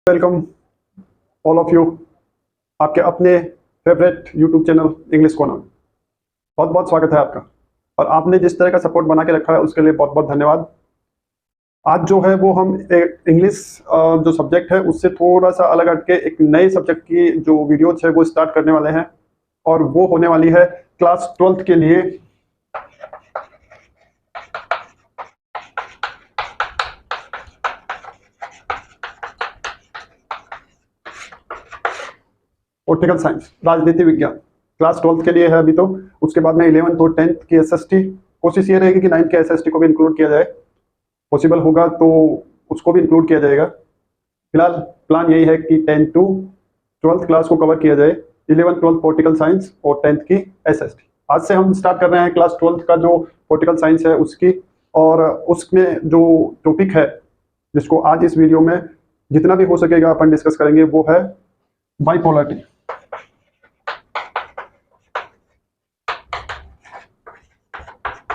Welcome all of you आपके अपने favourite YouTube channel English corner. बहुत बहुत स्वागत है आपका। और आपने जिस तरह का सपोर्ट बना के रखा है उसके लिए बहुत बहुत धन्यवाद। आज जो है वो हम इंग्लिश जो सब्जेक्ट है उससे थोड़ा सा अलग हट के एक नए सब्जेक्ट की जो वीडियोज है वो स्टार्ट करने वाले हैं, और वो होने वाली है क्लास 12th के लिए पॉलिटिकल साइंस, राजनीति विज्ञान। क्लास 12th के लिए है अभी तो। उसके बाद में 11th और 10th की एसएसटी, कोशिश ये रहेगी कि 9th के एसएसटी को भी इंक्लूड किया जाए। पॉसिबल होगा तो उसको भी इंक्लूड किया जाएगा। फिलहाल प्लान यही है कि 10 टू 12th क्लास को कवर किया जाए, 11th 12th पॉलिटिकल साइंस और 10th की एसएसटी। आज से हम स्टार्ट कर रहे हैं क्लास 12th का जो पॉलिटिकल साइंस है उसकी, और उसमें जो टॉपिक है जिसको आज इस वीडियो में जितना भी हो सकेगा अपन डिस्कस करेंगे वो है बाइपोलरिटी।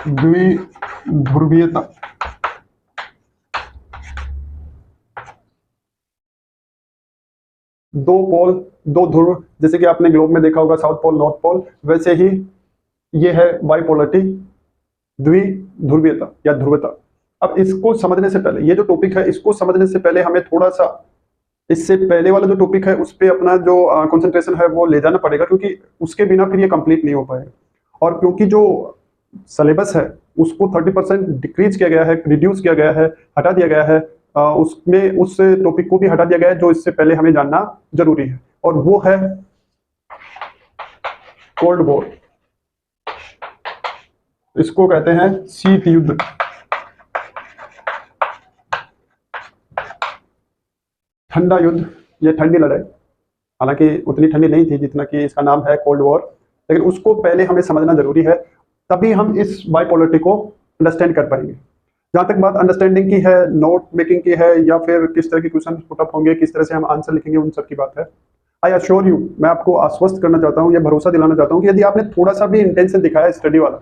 द्विध्रुवीयता। दो पोल, दो ध्रुव, जैसे कि आपने ग्लोब में देखा होगा साउथ पोल नॉर्थ पोल, वैसे ही ये है बाइपोलरिटी, द्विध्रुवीयता या ध्रुवता। अब इसको समझने से पहले, ये जो टॉपिक है इसको समझने से पहले हमें थोड़ा सा इससे पहले वाला जो टॉपिक है उस पर अपना जो कंसंट्रेशन है वो ले जाना पड़ेगा, क्योंकि उसके बिना फिर ये कंप्लीट नहीं हो पाएगा। और क्योंकि जो सिलेबस है उसको 30% डिक्रीज किया गया है, रिड्यूस किया गया है, हटा दिया गया है, उसमें उस टॉपिक को भी हटा दिया गया है जो इससे पहले हमें जानना जरूरी है, और वो है कोल्ड वॉर। इसको कहते हैं शीत युद्ध। ठंडा युद्ध, ये ठंडी लड़ाई। हालांकि उतनी ठंडी नहीं थी जितना कि इसका नाम है कोल्ड वॉर, लेकिन उसको पहले हमें समझना जरूरी है, तभी हम इस बाइपोलरिटी को अंडरस्टैंड कर पाएंगे। जहां तक बात अंडरस्टैंडिंग की है, नोट मेकिंग की है, या फिर किस तरह के क्वेश्चन पुटअप होंगे, किस तरह से हम आंसर लिखेंगे, उन सब की बात है। आई अश्योर यू, मैं आपको आश्वस्त करना चाहता हूँ, या भरोसा दिलाना चाहता हूँ कि यदि आपने थोड़ा सा भी इंटेंशन दिखाया स्टडी वाला,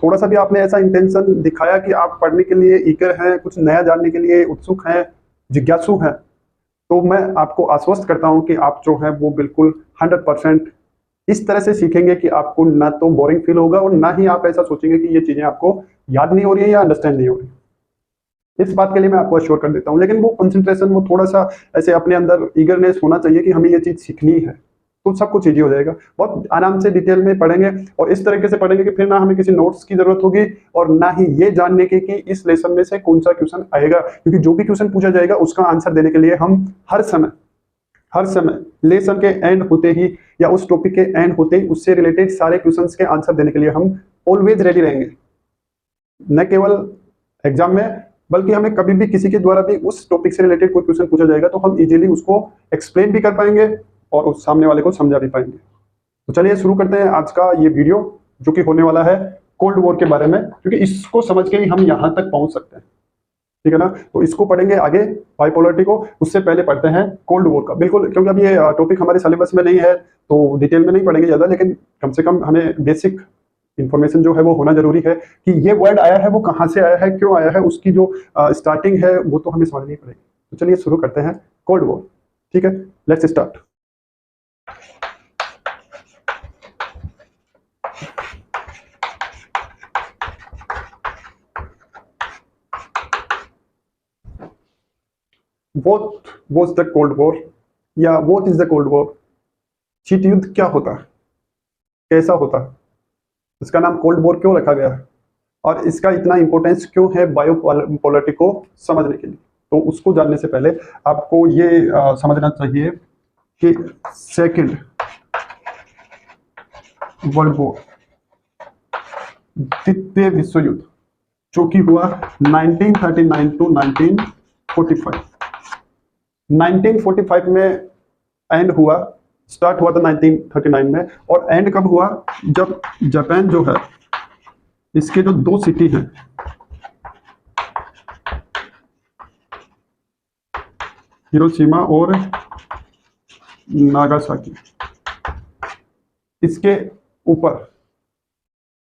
थोड़ा सा भी आपने ऐसा इंटेंशन दिखाया कि आप पढ़ने के लिए ईगर हैं, कुछ नया जानने के लिए उत्सुक हैं, जिज्ञासु हैं, तो मैं आपको आश्वस्त करता हूं कि आप जो है वो बिल्कुल 100% इस तरह से सीखेंगे कि आपको ना तो बोरिंग फील होगा और ना ही आप ऐसा सोचेंगे कि ये चीजें आपको याद नहीं हो रही है या अंडरस्टैंड नहीं हो रही। इस बात के लिए मैं आपको अश्योर कर देता हूँ। लेकिन वो कंसंट्रेशन, वो थोड़ा सा ऐसे अपने अंदर ईगरनेस होना चाहिए कि हमें ये चीज सीखनी है, तो सब कुछ ईजी हो जाएगा। बहुत आराम से डिटेल में पढ़ेंगे, और इस तरीके से पढ़ेंगे कि फिर ना हमें किसी नोट्स की जरूरत होगी, और ना ही ये जानने की कि इस लेसन में से कौन सा क्वेश्चन आएगा, क्योंकि जो भी क्वेश्चन पूछा जाएगा उसका आंसर देने के लिए हम हर समय लेसन के एंड होते ही या उस टॉपिक के एंड होते ही उससे रिलेटेड सारे क्वेश्चंस के आंसर देने के लिए हम ऑलवेज रेडी रहेंगे। न केवल एग्जाम में, बल्कि हमें कभी भी किसी के द्वारा भी उस टॉपिक से रिलेटेड कोई क्वेश्चन पूछा जाएगा तो हम इजीली उसको एक्सप्लेन भी कर पाएंगे और उस सामने वाले को समझा भी पाएंगे। तो चलिए शुरू करते हैं आज का ये वीडियो, जो कि होने वाला है कोल्ड वॉर के बारे में, क्योंकि इसको समझ के ही हम यहां तक पहुंच सकते हैं। ठीक है ना? तो इसको पढ़ेंगे आगे, बाइपोलरिटी को। उससे पहले पढ़ते हैं कोल्ड वॉर का, बिल्कुल, क्योंकि अब ये टॉपिक हमारे सिलेबस में नहीं है तो डिटेल में नहीं पढ़ेंगे ज्यादा, लेकिन कम से कम हमें बेसिक इंफॉर्मेशन जो है वो होना जरूरी है कि ये वर्ड आया है वो कहाँ से आया है, क्यों आया है, उसकी जो स्टार्टिंग है वो तो हमें समझनी पड़ेगी। तो चलिए शुरू करते हैं कोल्ड वॉर। ठीक है, let's start. What was the Cold War, या what is the Cold War? शीत युद्ध क्या होता है, कैसा होता है, इसका नाम कोल्ड वॉर क्यों रखा गया है, और इसका इतना इंपॉर्टेंस क्यों है बायोपॉलिटी को समझने के लिए। तो उसको जानने से पहले आपको ये समझना चाहिए कि सेकंड वर्ल्ड वॉर, द्वितीय विश्व युद्ध, जो कि हुआ 1939 टू 1945। 1945 में एंड हुआ, स्टार्ट हुआ था 1939 में, और एंड कब हुआ, जब जापान जो है इसके जो दो सिटी हैं, हिरोशिमा और नागासाकी, इसके ऊपर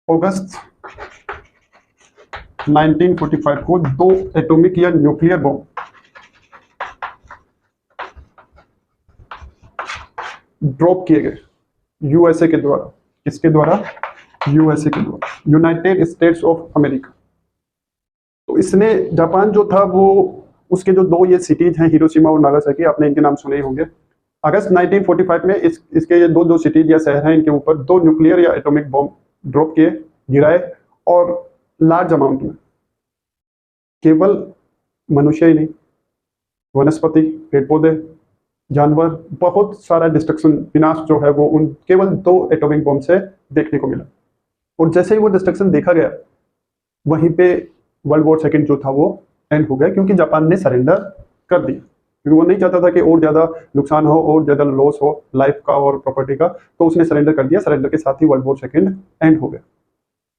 अगस्त 1945 को दो एटॉमिक या न्यूक्लियर बॉम्ब ड्रॉप किए गए यूएसए के द्वारा। किसके द्वारा? यूएसए के द्वारा, यूनाइटेड स्टेट्स ऑफ अमेरिका। तो इसने जापान जो था वो उसके जो दो ये सिटीज हैं हिरोशिमा और नागासाकी, आपने इनके नाम सुने ही होंगे। अगस्त 1945 में इसके ये दो जो सिटीज या शहर हैं इनके ऊपर 2 न्यूक्लियर या एटॉमिक बॉम्ब ड्रॉप किए, गिराए, और लार्ज अमाउंट में। केवल मनुष्य ही नहीं, वनस्पति, पेड़ पौधे, जानवर, बहुत सारा डिस्ट्रक्शन, विनाश जो है वो उन केवल 2 एटॉमिक बॉम्ब से देखने को मिला। और जैसे ही वो डिस्ट्रक्शन देखा गया, वहीं पे वर्ल्ड वॉर सेकेंड जो था वो एंड हो गया, क्योंकि जापान ने सरेंडर कर दिया, क्योंकि वो नहीं चाहता था कि और ज़्यादा नुकसान हो और ज़्यादा लॉस हो लाइफ का और प्रॉपर्टी का, तो उसने सरेंडर कर दिया। सरेंडर के साथ ही वर्ल्ड वॉर सेकेंड एंड हो गया।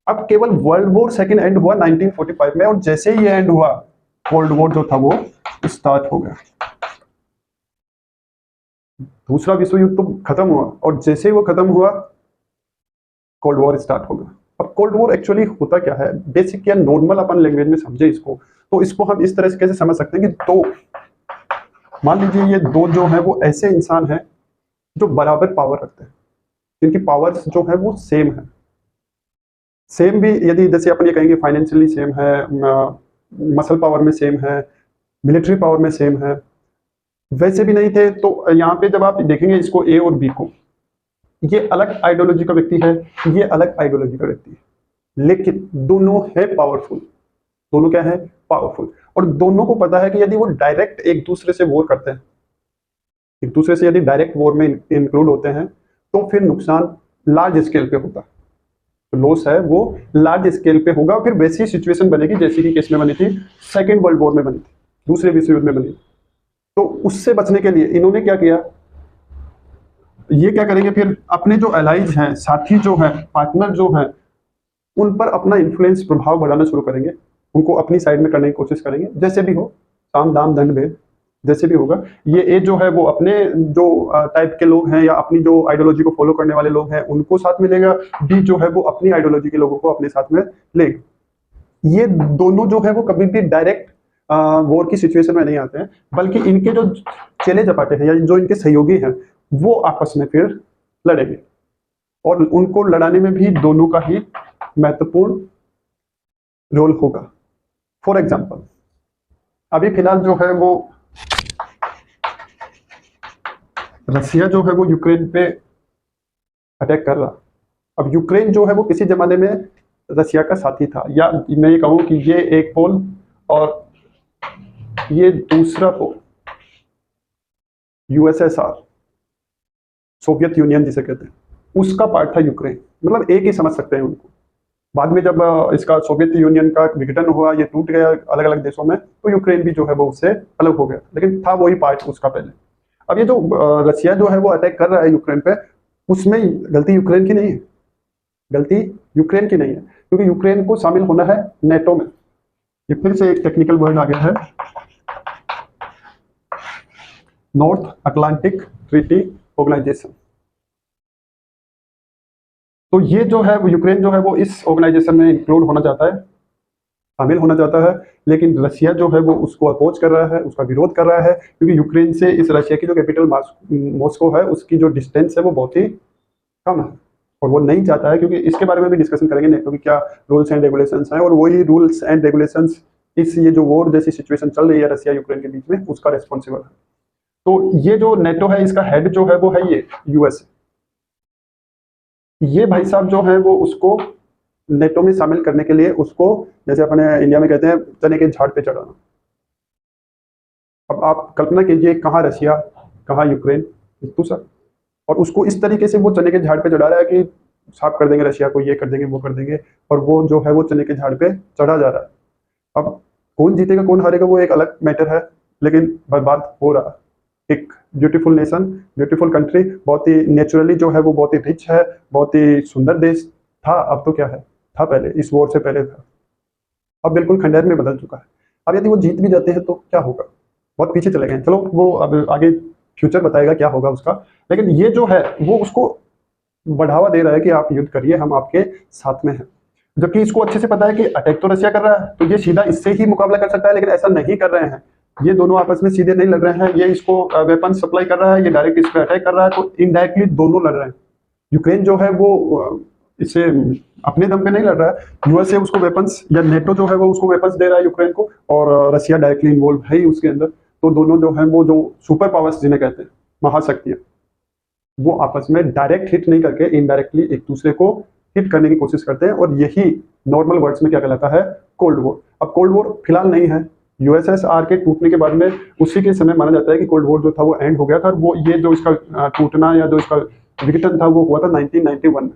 अब केवल वर्ल्ड वॉर सेकेंड एंड हुआ 1945 में, और जैसे ही ये एंड हुआ, कोल्ड वॉर जो था वो स्टार्ट हो गया। दूसरा विश्व युद्ध तो खत्म हुआ, और जैसे ही वो खत्म हुआ, कोल्ड वॉर स्टार्ट हो गया। अब कोल्ड वॉर एक्चुअली होता क्या है, बेसिक या नॉर्मल अपन लैंग्वेज में समझे इसको, तो इसको हम इस तरह से कैसे समझ सकते हैं कि दो, मान लीजिए ये दो जो है वो ऐसे इंसान हैं जो बराबर पावर रखते हैं, जिनकी पावर्स जो है वो सेम है। सेम भी यदि जैसे अपन ये कहेंगे फाइनेंशियली सेम है, मसल पावर में सेम है, मिलिट्री पावर में सेम है, वैसे भी नहीं थे। तो यहाँ पे जब आप देखेंगे इसको ए और बी को, ये अलग आइडियोलॉजी का व्यक्ति है, ये अलग आइडियोलॉजी का व्यक्ति है, लेकिन दोनों है पावरफुल। दोनों क्या है? पावरफुल। और दोनों को पता है कि यदि वो डायरेक्ट एक दूसरे से वॉर करते हैं, एक दूसरे से यदि डायरेक्ट वॉर में इंक्लूड होते हैं, तो फिर नुकसान लार्ज स्केल पे होता है, तो लॉस है वो लार्ज स्केल पे होगा। फिर वैसी सिचुएशन बनेगी जैसी कि केस में बनी थी, सेकेंड वर्ल्ड वॉर में बनी थी, दूसरे विश्व युद्ध में बनी थी। तो उससे बचने के लिए इन्होंने क्या किया, ये क्या करेंगे, फिर अपने जो एलाइज हैं, साथी जो हैं, पार्टनर जो हैं, उन पर अपना इन्फ्लुएंस, प्रभाव बढ़ाना शुरू करेंगे, उनको अपनी साइड में करने की कोशिश करेंगे, जैसे भी हो, साम दाम दंड भेद, जैसे भी होगा। ये ए जो है वो अपने जो टाइप के लोग हैं या अपनी जो आइडियोलॉजी को फॉलो करने वाले लोग हैं उनको साथ में लेगा, बी जो है वो अपनी आइडियोलॉजी के लोगों को अपने साथ में लेगा। ये दोनों जो है वो कभी भी डायरेक्ट वॉर की सिचुएशन में नहीं आते हैं, बल्कि इनके जो चेले चपाटे हैं या जो इनके सहयोगी हैं वो आपस में फिर लड़ेंगे, और उनको लड़ाने में भी दोनों का ही महत्वपूर्ण रोल होगा। फॉर एग्जाम्पल, अभी फिलहाल जो है वो रसिया जो है वो यूक्रेन पे अटैक कर रहा। अब यूक्रेन जो है वो किसी जमाने में रसिया का साथी था, या मैं ये कहूँ कि ये एक पोल और ये दूसरा पोल, यूएसएसआर, सोवियत यूनियन जिसे कहते हैं, उसका पार्ट था यूक्रेन। मतलब एक ही समझ सकते हैं उनको। बाद में जब इसका सोवियत यूनियन का विघटन हुआ, ये टूट गया अलग अलग देशों में, तो यूक्रेन भी जो है वो उससे अलग हो गया, लेकिन था वही पार्ट उसका पहले। अब ये जो रसिया जो है वो अटैक कर रहा है यूक्रेन पे, उसमें गलती यूक्रेन की नहीं है, गलती यूक्रेन की नहीं है, क्योंकि यूक्रेन को शामिल होना है नेटो में। ये फिर से एक टेक्निकल वर्ड आ गया है, नॉर्थ अटलांटिक ट्रीटी ऑर्गेनाइजेशन। तो ये जो है वो यूक्रेन जो है वो इस ऑर्गेनाइजेशन में इंक्लूड होना चाहता है, शामिल होना चाहता है, लेकिन रशिया जो है वो उसको अपोज कर रहा है, उसका विरोध कर रहा है, क्योंकि यूक्रेन से इस रशिया की जो कैपिटल मॉस्को है उसकी जो डिस्टेंस है वो बहुत ही कम है, और वो नहीं चाहता है, क्योंकि इसके बारे में भी डिस्कशन करेंगे नेटो की क्या रूल्स एंड रेगुलेशंस हैं, और वही रूल्स एंड रेगुलेशंस इस ये जो वॉर जैसी सिचुएशन चल रही है रशिया यूक्रेन के बीच में उसका रिस्पॉन्सिबल है। तो ये जो नेटो है इसका हेड जो है वो है ये यूएस। ये भाई साहब जो है वो उसको नेटो में शामिल करने के लिए उसको, जैसे अपने इंडिया में कहते हैं, चने के झाड़ पे चढ़ाना। अब आप कल्पना कीजिए, कहाँ रशिया, कहाँ यूक्रेन, दूसरा, और उसको इस तरीके से वो चने के झाड़ पे चढ़ा रहा है कि साफ कर देंगे रशिया को, ये कर देंगे, वो कर देंगे, और वो जो है वो चने के झाड़ पे चढ़ा जा रहा है। अब कौन जीतेगा कौन हारेगा वो एक अलग मैटर है, लेकिन बर्बाद हो रहा है। एक ब्यूटीफुल नेशन, ब्यूटीफुल कंट्री, बहुत ही नेचुरली जो है वो बहुत ही रिच है, बहुत ही सुंदर देश था। अब तो क्या है, था पहले, इस वॉर से पहले था, अब बिल्कुल खंडहर में बदल चुका है। अब यदि वो जीत भी जाते हैं तो क्या होगा, बहुत पीछे चले गए। चलो वो अब आगे फ्यूचर बताएगा क्या होगा उसका, लेकिन ये जो है वो उसको बढ़ावा दे रहा है कि आप युद्ध करिए, हम आपके साथ में हैं। जबकि इसको अच्छे से पता है कि अटैक तो रशिया कर रहा है, तो ये सीधा इससे ही मुकाबला कर सकता है, लेकिन ऐसा नहीं कर रहे हैं। ये दोनों आपस में सीधे नहीं लड़ रहे हैं, ये इसको वेपन सप्लाई कर रहा है, ये डायरेक्ट इस पर अटैक कर रहा है, तो इनडायरेक्टली दोनों लड़ रहे हैं। यूक्रेन जो है वो इससे अपने दम पे नहीं लड़ रहा है, यूएसए उसको वेपन्स या नेटो जो है वो उसको वेपन्स दे रहा है यूक्रेन को, और रशिया डायरेक्टली इन्वॉल्व है ही उसके अंदर। तो दोनों जो है वो जो सुपर पावर्स जिन्हें कहते हैं, महाशक्तियां, वो आपस में डायरेक्ट हिट नहीं करके इनडायरेक्टली एक दूसरे को हिट करने की कोशिश करते हैं, और यही नॉर्मल वर्ड्स में क्या कहलाता है, कोल्ड वॉर। अब कोल्ड वॉर फिलहाल नहीं है, यूएसएसआर के टूटने के बाद में उसी के समय माना जाता है कि कोल्ड वॉर जो था वो एंड हो गया था। वो ये जो इसका टूटना या जो इसका विघटन था वो हुआ था 1991 में,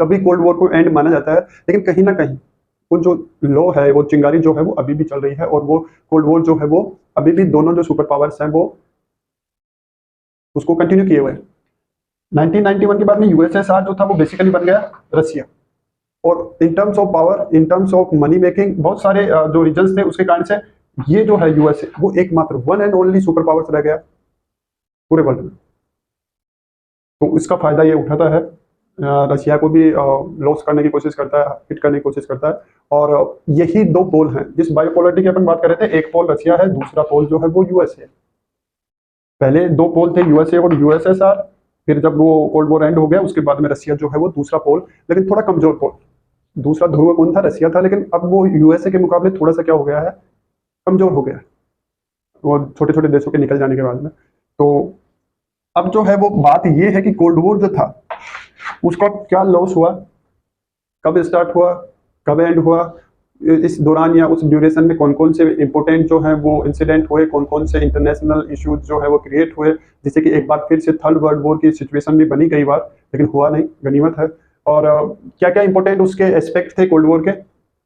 तभी कोल्ड वॉर को एंड माना जाता है। लेकिन कहीं ना कहीं वो जो लॉ है, वो चिंगारी जो है वो अभी भी चल रही है, और वो कोल्ड वॉर जो है वो अभी भी दोनों जो सुपर पावर्स हैं वो उसको कंटिन्यू किए हुए हैं। 1991 के बाद में यूएसएसआर जो था वो बेसिकली बन गया रशिया, और in terms of power, in terms of money making, बहुत सारे जो रीजन्स थे उसके कारण से ये जो है यूएसए वो एकमात्र one and only super powers रह गया पूरे वर्ल्ड में। तो इसका फायदा ये उठाता है, रशिया को भी लॉस करने की कोशिश करता है, हिट करने की कोशिश करता है। और यही दो पोल हैं जिस बायोपोलरिटी की अपन बात कर रहे थे, एक पोल रशिया है, दूसरा पोल जो है वो यूएसए। पहले दो पोल थे, यूएसए और यूएसएसआर, फिर जब वो कोल्ड वॉर एंड हो गया उसके बाद में रशिया जो है वो दूसरा पोल, लेकिन थोड़ा कमजोर पोल। दूसरा ध्रुव कौन था, रशिया था, लेकिन अब वो यूएसए के मुकाबले थोड़ा सा क्या हो गया है, कमजोर हो गया है, वो छोटे छोटे देशों के निकल जाने के बाद में। तो अब जो है वो बात ये है कि कोल्ड वॉर जो था उसका क्या लॉस हुआ, कब स्टार्ट हुआ, कब एंड हुआ, इस दौरान या उस ड्यूरेशन में कौन कौन से इंपॉर्टेंट जो है वो इंसिडेंट हुए, कौन कौन से इंटरनेशनल इश्यूज जो है वो क्रिएट हुए, जिससे कि एक बार फिर से थर्ड वर्ल्ड वॉर की सिचुएशन भी बनी कई बार, लेकिन हुआ नहीं, गनीमत है। और क्या क्या इंपॉर्टेंट उसके एस्पेक्ट थे कोल्ड वॉर के,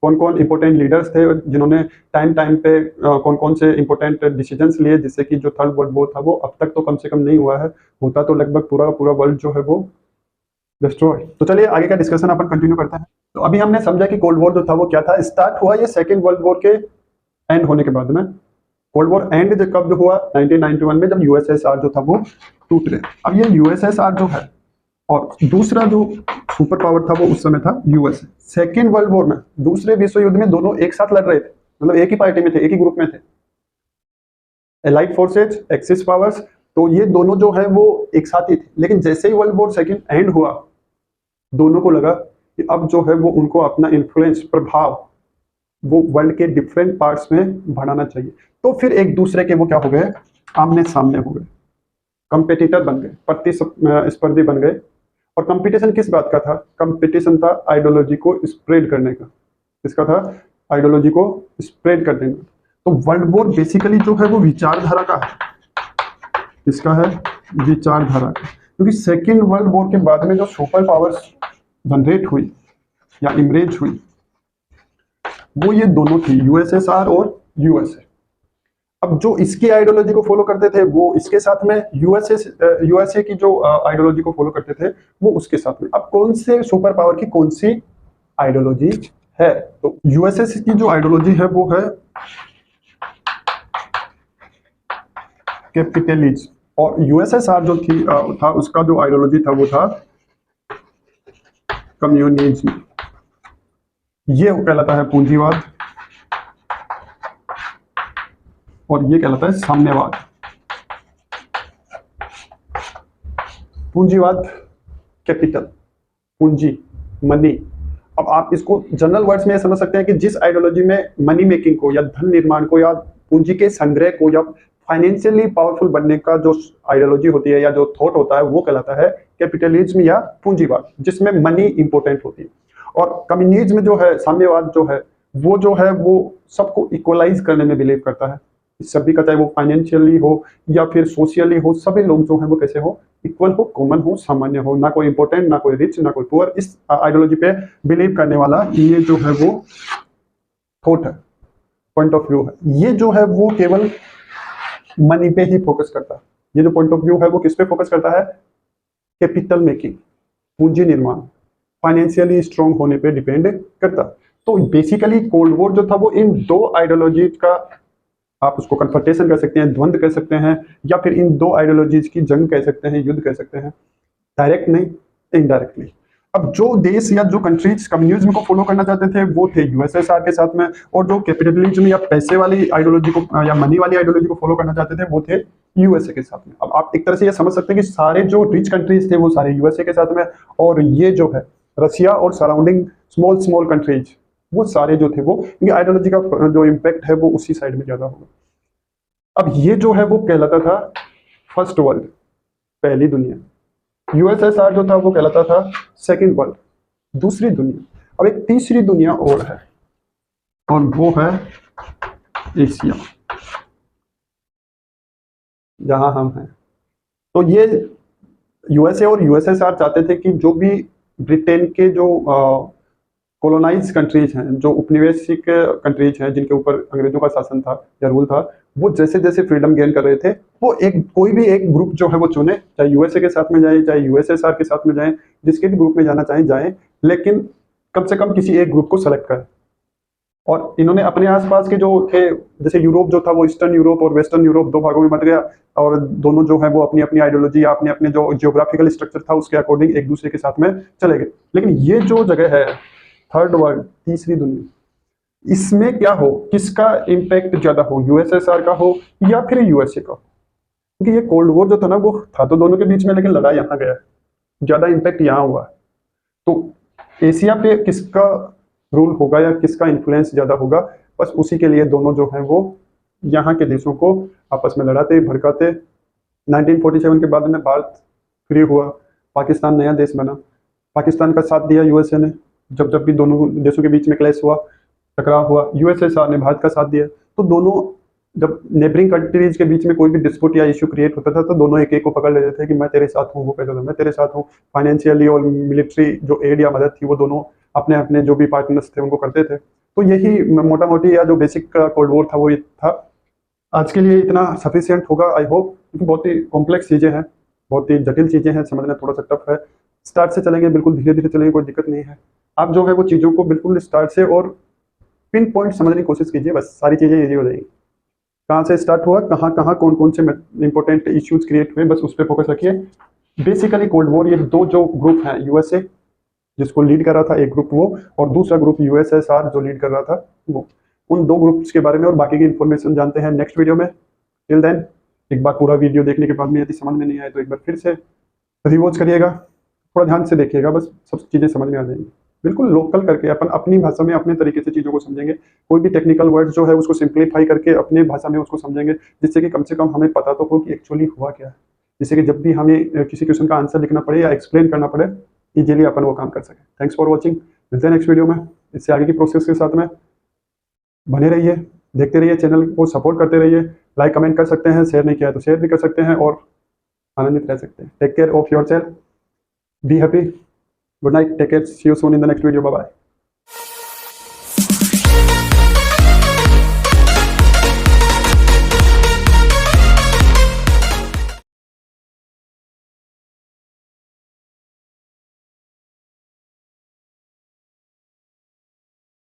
कौन कौन इंपॉर्टेंट लीडर्स थे जिन्होंने टाइम टाइम पे कौन कौन से इंपॉर्टेंट डिसीजंस लिए, जिससे कि जो थर्ड वर्ल्ड वॉर था वो अब तक तो कम से कम नहीं हुआ है, होता तो लगभग पूरा पूरा वर्ल्ड जो है वो डिस्ट्रॉय। तो चलिए आगे का डिस्कशन अपन कंटिन्यू करते हैं। तो अभी हमने समझा कि कोल्ड वॉर जो था वो क्या था, स्टार्ट हुआ ये सेकेंड वर्ल्ड वॉर के एंड होने के बाद में। कोल्ड वॉर एंड कब हुआ, 1991 में, जब यूएसएसआर जो था वो टूट गया। अब ये यूएसएसआर जो है और दूसरा जो सुपर पावर था वो उस समय था यूएसए। सेकेंड वर्ल्ड वॉर में, दूसरे विश्व युद्ध में दोनों एक साथ लड़ रहे थे, मतलब एक ही पार्टी में थे, एक ही ग्रुप में थे, एलाइड फोर्सेज, एक्सिस पावर्स, तो ये दोनों जो है वो एक साथ ही थे। लेकिन जैसे ही वर्ल्ड वॉर सेकेंड एंड हुआ, दोनों को लगा कि अब जो है वो उनको अपना इन्फ्लुएंस, प्रभाव वो वर्ल्ड के डिफरेंट पार्ट्स में बढ़ाना चाहिए। तो फिर एक दूसरे के वो क्या हो गए, आमने सामने हो गए, कंपेटिटर बन गए, प्रतिस्पर्धी बन गए। और कंपटीशन किस बात का था, कंपटीशन था आइडियोलॉजी को स्प्रेड करने का। किसका था, आइडियोलॉजी को स्प्रेड कर देना। तो वर्ल्ड वॉर बेसिकली जो है वो विचारधारा का है, किसका है, विचारधारा का। क्योंकि सेकेंड वर्ल्ड वॉर के बाद में जो सुपर पावर्स जनरेट हुई या इमरेज हुई वो ये दोनों थी, यूएसएसआर और यूएसए। अब जो इसकी आइडियोलॉजी को फॉलो करते थे वो इसके साथ में, यूएसए की जो आइडियोलॉजी को फॉलो करते थे वो उसके साथ में। अब कौन से सुपर पावर की कौन सी आइडियोलॉजी है, तो यूएसए की जो आइडियोलॉजी है वो है कैपिटलिज्म, और यूएसएसआर जो थी था उसका जो आइडियोलॉजी था वो था कम्युनिज्म। ये कहलाता है पूंजीवाद और ये कहलाता है साम्यवाद। पूंजीवाद, कैपिटल, पूंजी, मनी। अब आप इसको जनरल वर्ड्स में समझ सकते हैं कि जिस आइडियोलॉजी में मनी मेकिंग को या धन निर्माण को या पूंजी के संग्रह को या फाइनेंशियली पावरफुल बनने का जो आइडियोलॉजी होती है या जो थॉट होता है वो कहलाता है कैपिटलिज्म या पूंजीवाद, जिसमें मनी इंपॉर्टेंट होती है। और कम्युनिज्म जो है, साम्यवाद जो है वो सबको इक्वलाइज करने में बिलीव करता है। सभी का, चाहे वो फाइनेंशियली हो या फिर सोशली हो, सभी लोग जो है वो कैसे हो, इक्वल हो, कॉमन हो, सामान्य हो, ना कोई इंपॉर्टेंट, ना कोई रिच, ना कोई पुअर। इस आइडियोलॉजी पे बिलीव करने वाला ये जो है वो थॉट है, पॉइंट ऑफ व्यू है। ये जो है वो केवल मनी पे ही फोकस करता है। ये जो पॉइंट ऑफ व्यू है वो किस पे फोकस करता है, कैपिटल मेकिंग, पूंजी निर्माण, फाइनेंशियली स्ट्रॉन्ग होने पे डिपेंड करता। तो बेसिकली कोल्ड वॉर जो था वो इन दो आइडियोलॉजीज का, आप उसको कन्फ्रंटेशन कह सकते हैं, द्वंद्व कह सकते हैं, या फिर इन दो आइडियोलॉजीज की जंग कह सकते हैं, युद्ध कह सकते हैं। डायरेक्ट नहीं, इनडायरेक्टली। अब जो देश या जो कंट्रीज कम्युनिज्म को फॉलो करना चाहते थे वो थे यूएसएसआर के साथ में, और जो कैपिटलिज्म या पैसे वाली आइडियोलॉजी को या मनी वाली आइडियोलॉजी को फॉलो करना चाहते थे वो थे यूएसए के साथ में। अब आप एक तरह से ये समझ सकते हैं कि सारे जो रिच कंट्रीज थे वो सारे यूएसए के साथ में, और ये जो है रशिया और सराउंडिंग स्मॉल स्मॉल कंट्रीज वो सारे जो थे वो इनकी आइडियोलॉजी का जो इम्पैक्ट है वो उसी साइड में ज्यादा होगा। अब ये जो है वो कहलाता था फर्स्ट वर्ल्ड, पहली दुनिया। यूएसएसआर जो था वो कहलाता था सेकंड वर्ल्ड, दूसरी दुनिया। अब एक तीसरी दुनिया और है, और वो है एशिया, जहां हम हैं। तो ये यूएसए और यूएसएसआर चाहते थे कि जो भी ब्रिटेन के जो कॉलोनाइज कंट्रीज हैं, जो उपनिवेशिक कंट्रीज हैं जिनके ऊपर अंग्रेजों का शासन था या रूल था, वो जैसे जैसे फ्रीडम गेन कर रहे थे वो एक कोई भी एक ग्रुप जो है वो चुने, चाहे यूएसए के साथ में जाए चाहे यूएसएसआर के साथ में जाए, जिसके भी ग्रुप में जाना चाहें जाएं, लेकिन कम से कम किसी एक ग्रुप को सेलेक्ट करें। और इन्होंने अपने आसपास के जो थे, जैसे यूरोप जो था वो ईस्टर्न यूरोप और वेस्टर्न यूरोप दो भागों में बट गया, और दोनों जो है वो अपनी अपनी आइडियोलॉजी या अपने अपने जो जियोग्राफिकल स्ट्रक्चर था उसके अकॉर्डिंग एक दूसरे के साथ में चले गए। लेकिन ये जो जगह है थर्ड वर्ल्ड, तीसरी दुनिया, इसमें क्या हो, किसका इम्पैक्ट ज्यादा हो, यूएसएसआर का हो या फिर यूएसए का? क्योंकि ये कोल्ड वॉर जो था ना वो था तो दोनों के बीच में, लेकिन लड़ाई यहाँ गया है, ज्यादा इम्पैक्ट यहाँ हुआ। तो एशिया पे किसका रूल होगा या किसका इन्फ्लुएंस ज्यादा होगा, बस उसी के लिए दोनों जो हैं वो यहाँ के देशों को आपस में लड़ाते भड़काते। 1947 के बाद में भारत फ्री हुआ, पाकिस्तान नया देश बना, पाकिस्तान का साथ दिया यूएसए ने, जब जब भी दोनों देशों के बीच में क्लैश हुआ, टकराव हुआ, यूएसएसआर ने भारत का साथ दिया। तो दोनों जब नेबरिंग कंट्रीज के बीच में कोई भी डिस्प्यूट या इशू क्रिएट होता था तो दोनों एक एक को पकड़ लेते थे कि मैं तेरे साथ हूँ, वो कहता था मैं तेरे साथ हूँ। फाइनेंशियली और मिलिट्री जो एड या मदद थी वो दोनों अपने अपने जो भी पार्टनर्स थे उनको करते थे। तो यही मोटा मोटी या जो बेसिक कोल्ड वॉर था वो ये था। आज के लिए इतना सफिशियंट होगा आई होप, क्योंकि बहुत ही कॉम्प्लेक्स चीज़ें हैं, बहुत ही जटिल चीज़ें हैं, समझना थोड़ा सा टफ है। स्टार्ट से चलेंगे, बिल्कुल धीरे धीरे चलेंगे, कोई दिक्कत नहीं है। आप जो है वो चीज़ों को बिल्कुल स्टार्ट से और पिन पॉइंट समझने की कोशिश कीजिए, बस सारी चीज़ें ईजी हो जाएगी। कहाँ से स्टार्ट हुआ, कहाँ कहाँ कौन कौन से इंपॉर्टेंट इश्यूज क्रिएट हुए, बस उस पर फोकस रखिए। बेसिकली कोल्ड वॉर ये दो जो ग्रुप हैं, यूएसए जिसको लीड कर रहा था एक ग्रुप वो, और दूसरा ग्रुप यूएसएसआर जो लीड कर रहा था वो, उन दो ग्रुप्स के बारे में और बाकी की इन्फॉर्मेशन जानते हैं नेक्स्ट वीडियो में। टिल देन एक बार पूरा वीडियो देखने के बाद में यदि समझ में नहीं आए तो एक बार फिर से रिवॉच करिएगा, थोड़ा ध्यान से देखिएगा, बस सब चीज़ें समझ में आ जाएंगी। बिल्कुल लोकल करके अपन अपनी भाषा में अपने तरीके से चीज़ों को समझेंगे, कोई भी टेक्निकल वर्ड जो है उसको सिंप्लीफाई करके अपने भाषा में उसको समझेंगे, जिससे कि कम से कम हमें पता तो हो कि एक्चुअली हुआ क्या है, जिससे कि जब भी हमें किसी क्वेश्चन का आंसर लिखना पड़े या एक्सप्लेन करना पड़े इजीली अपन वो काम कर सकें। थैंक्स फॉर वॉचिंग, मिलते हैं नेक्स्ट वीडियो में। इससे आगे की प्रोसेस के साथ में बने रहिए, देखते रहिए, चैनल को सपोर्ट करते रहिए, लाइक कमेंट कर सकते हैं, शेयर नहीं किया तो शेयर भी कर सकते हैं और आनंदित रह सकते हैं। Take care of yourself, be happy, good night, take care, see you soon in the next video, bye bye.